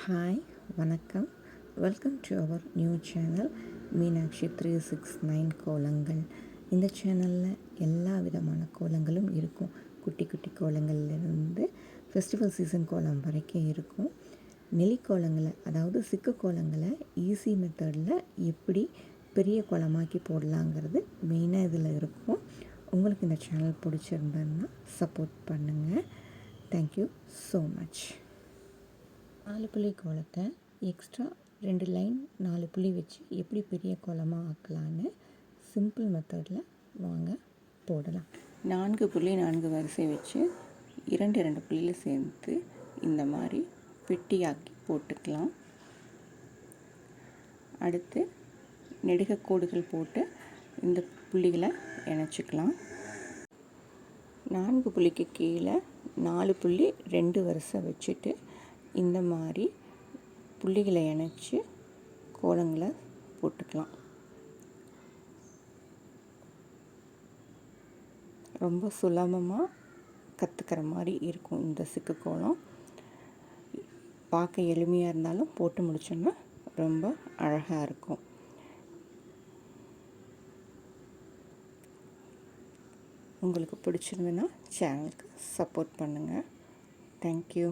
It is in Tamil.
ஹாய், வணக்கம். Welcome to our new channel Meenakshi 369 கோலங்கள். இந்த சேனலில் எல்லா விதமான கோலங்களும் இருக்கும். குட்டி குட்டி கோலங்கள்லேருந்து ஃபெஸ்டிவல் சீசன் கோலம் வரைக்கும் இருக்கும். நெலிக்கோலங்களை, அதாவது சிக்கு கோலங்களை ஈஸி மெத்தடில் எப்படி பெரிய கோலமாக்கி போடலாங்கிறது மெயினாக இதில் இருக்கும். உங்களுக்கு இந்த சேனல் பிடிச்சிருந்ததுன்னா சப்போர்ட் பண்ணுங்கள். Thank you so much. 4 புள்ளி கோலத்தை எக்ஸ்ட்ரா 2 லைன் 4 புள்ளி வச்சு எப்படி பெரிய கோலமாக ஆக்கலான்னு சிம்பிள் மெத்தடில் வாங்க போடலாம். 4 புள்ளி 4 வரிசை வச்சு 2 புள்ளியில் சேர்த்து இந்த மாதிரி பெட்டியாக்கி போட்டுக்கலாம். அடுத்து நெடுக கோடுகள் போட்டு இந்த புள்ளிகளை இணைச்சிக்கலாம். 4 புள்ளிக்கு கீழே 4 புள்ளி 2 வரிசை வச்சுட்டு இந்த மாதிரி புள்ளிகளை இணைச்சி கோலங்களை போட்டுக்கலாம். ரொம்ப சுலபமாக கற்றுக்கிற மாதிரி இருக்கும் இந்த சிக்கு கோலம். பார்க்க எளிமையாக இருந்தாலும் போட்டு முடிச்சோன்னா ரொம்ப அழகாக இருக்கும். உங்களுக்கு பிடிச்சிருந்ததுன்னா சேனலுக்கு சப்போர்ட் பண்ணுங்கள். தேங்க்யூ.